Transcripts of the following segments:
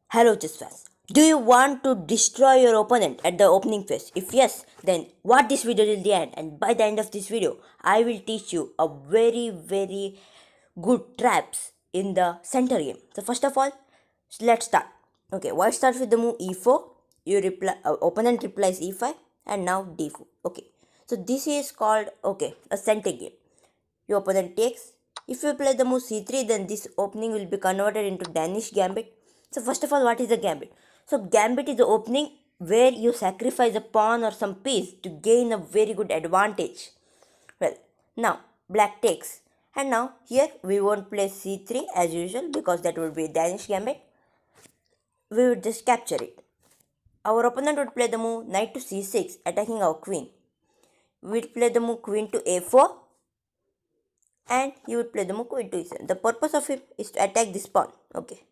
Hello chess fans. Do you want to destroy your opponent at the opening phase? If yes, then watch this video till the end, and by the end of this video, I will teach you a very good traps in the center game. So first of all, let's start. Okay, white starts with the move e4. You reply, opponent replies e5, and now d4. Okay, so this is called a center game. Your opponent takes. If you play the move c3, then this opening will be converted into Danish Gambit. So first of all, what is a Gambit? So Gambit is the opening where you sacrifice a pawn or some piece to gain a very good advantage. Well, now black takes. And now here we won't play c3 as usual because that would be Danish Gambit. We would just capture it. Our opponent would play the move knight to c6 attacking our queen. We would play the move queen to a4 and he would play the move queen to e7. The purpose of it is to attack this pawn. Okay.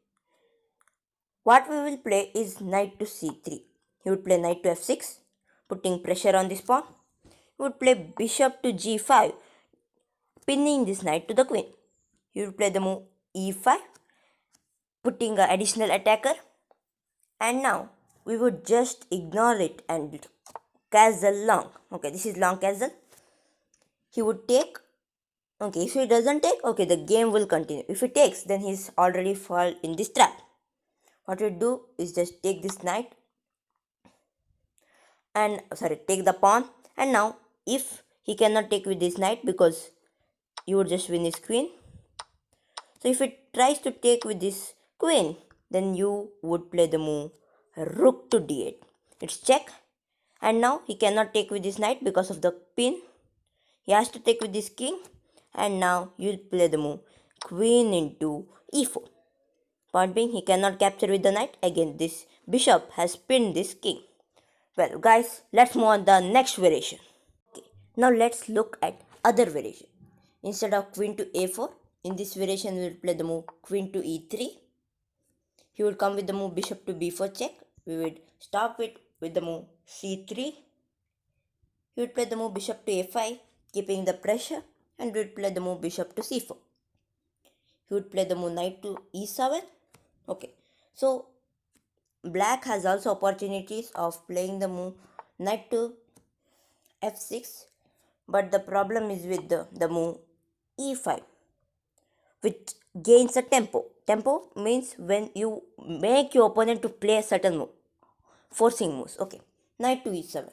What we will play is knight to c3. He would play knight to f6, putting pressure on this pawn. He would play bishop to g5, pinning this knight to the queen. He would play the move e5, putting an additional attacker. And now we would just ignore it and castle long. Okay, this is long castle. He would take. Okay, if he doesn't take, okay, the game will continue. If he takes, then he's already fall in this trap. What we do is just take this knight and take the pawn. And now if he cannot take with this knight because you would just win his queen. So if it tries to take with this queen, then you would play the move rook to d8. It's check. And now he cannot take with this knight because of the pin. He has to take with this king. And now you'll play the move queen into e4. Point being, he cannot capture with the knight. Again, this bishop has pinned this king. Well, guys, let's move on the next variation. Okay, now let's look at other variation. Instead of queen to a4, in this variation we will play the move queen to e3. He would come with the move bishop to b4 check. We would stop it with the move c3. He would play the move bishop to a5, keeping the pressure, and we would play the move bishop to c4. He would play the move knight to e7. Okay, so black has also opportunities of playing the move knight to f6, but the problem is with the move e5, which gains a tempo. Tempo means when you make your opponent to play a certain move, forcing moves. Okay, knight to e7.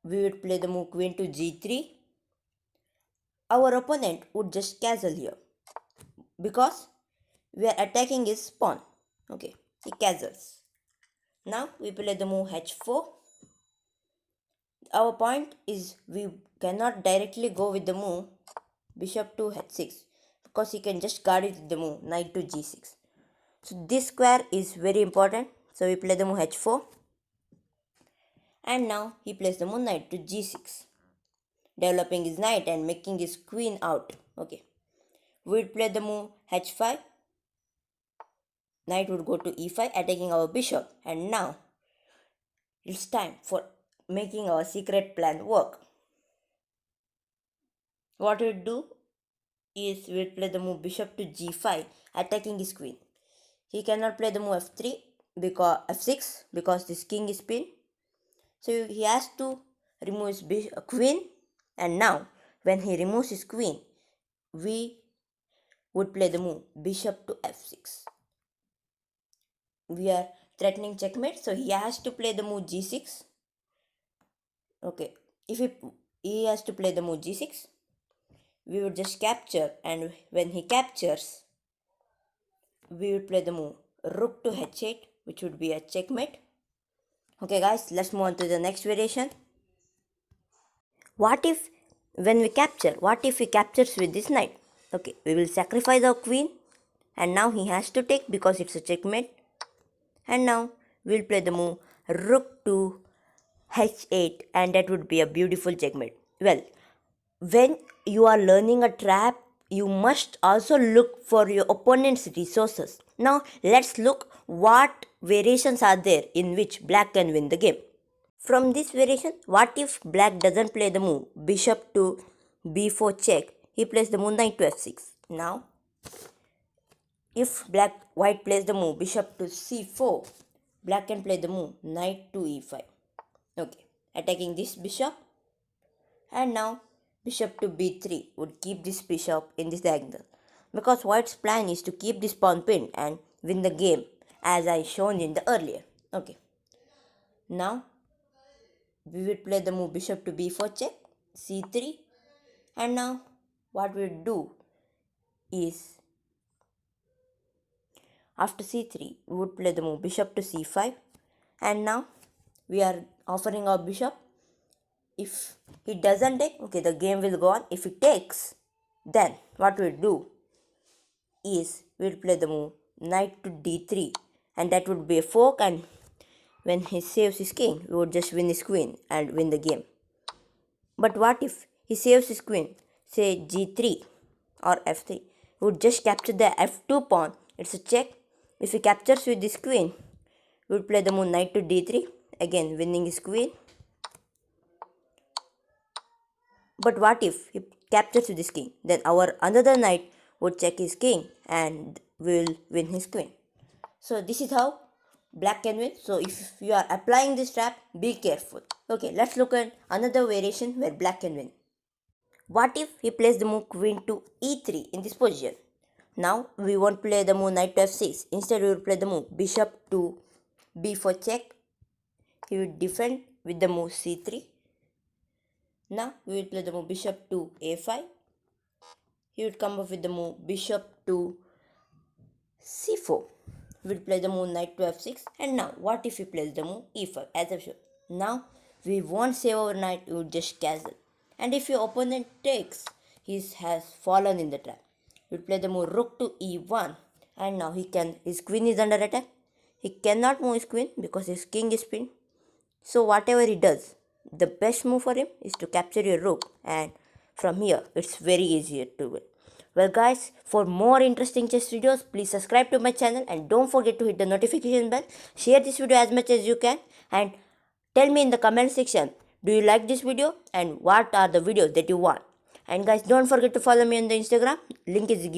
We would play the move queen to g3. Our opponent would just castle here because we are attacking his pawn. Okay, he castles. Now we play the move h4. Our point is we cannot directly go with the move bishop to h6 because he can just guard it with the move knight to g6. So this square is very important. So we play the move h4. And now he plays the move knight to g6, developing his knight and making his queen out. Okay, we would play the move h5. Knight would go to e5, attacking our bishop. And now it's time for making our secret plan work. What we do is we play the move bishop to g5, attacking his queen. He cannot play the move f3 because f6 because this king is pinned. So he has to remove his queen. And now when he removes his queen, we would play the move bishop to f6. We are threatening checkmate, so he has to play the move g6. Okay, if he has to play the move g6, we would just capture, and when he captures, we would play the move rook to h8, which would be a checkmate. Okay guys, let's move on to the next variation. What if he captures with this knight? Okay, we will sacrifice our queen, and now he has to take because it's a checkmate. And now we'll play the move rook to h8, and that would be a beautiful checkmate. Well, when you are learning a trap, you must also look for your opponent's resources. Now let's look what variations are there in which black can win the game. From this variation, what if black doesn't play the move bishop to b4 check? He plays the move knight to f6. Now if white plays the move bishop to c4, black can play the move knight to e5. Okay, attacking this bishop, and now bishop to b3 would keep this bishop in this diagonal, because white's plan is to keep this pawn pinned and win the game as I shown in the earlier. Okay, now we will play the move bishop to b4 check, c3, and now what we'll do is after c3 we would play the move bishop to c5, and now we are offering our bishop. If he doesn't take, okay, the game will go on. If he takes, then what we'll do is we'll play the move knight to d3, and that would be a fork, and when he saves his king, we would just win his queen and win the game. But what if he saves his queen, say g3 or f3? We would just capture the f2 pawn. It's a check. If he captures with this queen, we would play the move knight to d3, again winning his queen. But what if he captures with his king? Then our another knight would check his king and will win his queen. So this is how black can win. So if you are applying this trap, be careful. Okay, let's look at another variation where black can win. What if he plays the move queen to e3 in this position? Now we won't play the move knight to f6. Instead we will play the move bishop to b4 check. He will defend with the move c3. Now we will play the move bishop to a5. He would come up with the move bishop to c4. We will play the move knight to f6. And now what if he plays the move e5 as I've shown? Now we won't save our knight, we would just castle. And if your opponent takes, he has fallen in the trap. We will play the move rook to e1, and now his queen is under attack. He cannot move his queen because his king is pinned. So whatever he does, the best move for him is to capture your rook, and from here it's very easier to win. Well guys, for more interesting chess videos, please subscribe to my channel and don't forget to hit the notification bell. Share this video as much as you can and tell me in the comment section, do you like this video and what are the videos that you want. And guys, don't forget to follow me on the Instagram. Link is given